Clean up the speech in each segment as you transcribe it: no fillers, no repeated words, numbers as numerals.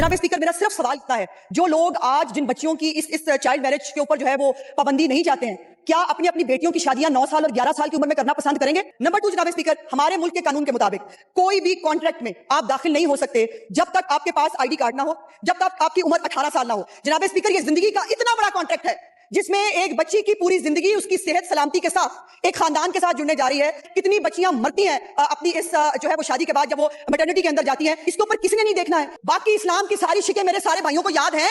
जनाब स्पीकर, मेरा सिर्फ सवाल इतना है, जो लोग आज जिन बच्चियों की इस चाइल्ड मैरिज के ऊपर जो है वो पाबंदी नहीं चाहते हैं, क्या अपनी अपनी बेटियों की शादियां 9 साल और 11 साल की उम्र में करना पसंद करेंगे? नंबर 2 जनाब स्पीकर, हमारे मुल्क के कानून के मुताबिक कोई भी कॉन्ट्रैक्ट में आप दाखिल नहीं हो सकते जब तक आपके पास आईडी कार्ड ना हो, जब तक आपकी उम्र 18 साल ना हो। जनाब स्पीकर, ये जिंदगी का इतना बड़ा कॉन्ट्रैक्ट है जिसमें एक बच्ची की पूरी जिंदगी उसकी सेहत सलामती के साथ एक खानदान के साथ जुड़ने जा रही है। कितनी बच्चियां मरती हैं अपनी इस जो है वो शादी के बाद जब वो मैटरनिटी के अंदर जाती हैं, इसके ऊपर किसी ने नहीं देखना है। बाकी इस्लाम की सारी शिकें मेरे सारे भाइयों को याद हैं।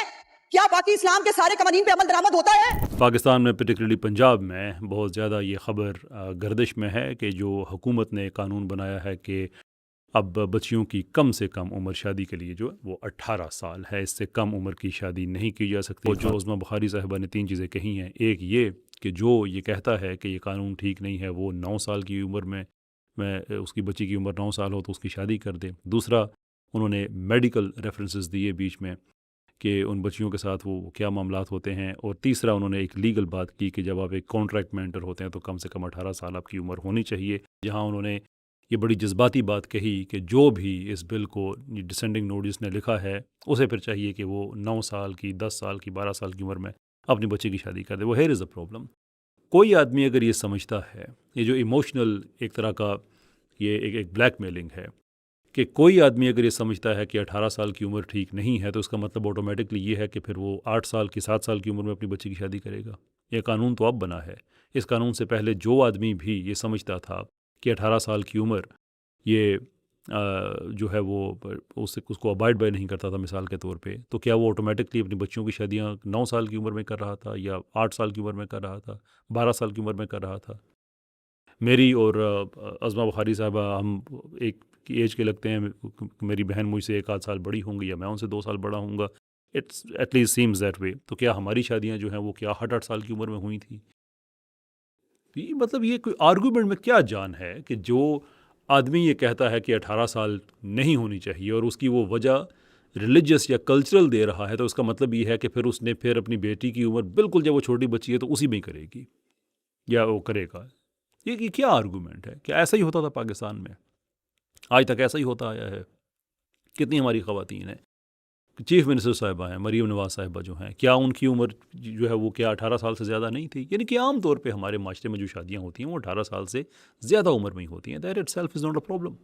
क्या बाकी इस्लाम के सारे कवानीन पे अमल दरामद होता है? पाकिस्तान में पर्टिकुलरली पंजाब में बहुत ज़्यादा ये ख़बर गर्दिश में है कि जो हुकूमत ने कानून बनाया है कि अब बच्चियों की कम से कम उम्र शादी के लिए जो है वो 18 साल है, इससे कम उम्र की शादी नहीं की जा सकती। और जो उस्मा बुखारी साहिबा ने 3 चीज़ें कही हैं, एक ये कि जो ये कहता है कि ये कानून ठीक नहीं है वो 9 साल की उम्र में उसकी बच्ची की उम्र 9 साल हो तो उसकी शादी कर दे। दूसरा, उन्होंने मेडिकल रेफरेंसेस दिए बीच में कि उन बच्चियों के साथ वो क्या मामलात होते हैं। और तीसरा, उन्होंने एक लीगल बात की कि जब आप एक कॉन्ट्रैक्ट में एंटर होते हैं तो कम से कम 18 साल आपकी उम्र होनी चाहिए। जहाँ उन्होंने ये बड़ी जज्बाती बात कही कि जो भी इस बिल को डिसेंडिंग नोटिस ने लिखा है उसे फिर चाहिए कि वो 9 साल की, 10 साल की, 12 साल की उम्र में अपनी बच्ची की शादी कर दे। वो हेयर इज़ अ प्रॉब्लम। कोई आदमी अगर ये समझता है, ये जो इमोशनल एक तरह का ये एक ब्लैकमेलिंग है, कि कोई आदमी अगर ये समझता है कि 18 साल की उम्र ठीक नहीं है तो उसका मतलब ऑटोमेटिकली ये है कि फिर वो 8 साल की, 7 साल की उम्र में अपनी बच्ची की शादी करेगा। यह कानून तो अब बना है। इस कानून से पहले जो आदमी भी ये समझता था कि 18 साल की उम्र ये जो है वो उसको अबाइड बाय नहीं करता था मिसाल के तौर पे, तो क्या वो ऑटोमेटिकली अपनी बच्चियों की शादियां 9 साल की उम्र में कर रहा था या 8 साल की उम्र में कर रहा था, 12 साल की उम्र में कर रहा था? मेरी और अज़मा बुखारी साहबा हम एक एज के लगते हैं। मेरी बहन मुझसे 1 आध साल बड़ी होंगी या मैं उनसे 2 साल बड़ा हूँगा। It's at least seems that way. तो क्या हमारी शादियाँ जो हैं वो क्या 8-8 साल की उम्र में हुई थी? तो ये मतलब ये कोई आर्गूमेंट में क्या जान है कि जो आदमी ये कहता है कि 18 साल नहीं होनी चाहिए और उसकी वो वजह रिलीजियस या कल्चरल दे रहा है, तो उसका मतलब ये है कि फिर उसने फिर अपनी बेटी की उम्र बिल्कुल जब वो छोटी बच्ची है तो उसी में ही करेगी या वो करेगा। ये क्या आर्गूमेंट है? क्या ऐसा ही होता था पाकिस्तान में? आज तक ऐसा ही होता आया है। कितनी हमारी ख़वातीन हैं, चीफ मिनिस्टर साहिबा हैं, मरीम नवाज साहिबा जो हैं, क्या उनकी उम्र जो है वो क्या 18 साल से ज़्यादा नहीं थी? यानी कि आम तौर पे हमारे माशरे में जो शादियाँ होती हैं वो 18 साल से ज़्यादा उम्र में ही होती हैं। That itself is not a problem.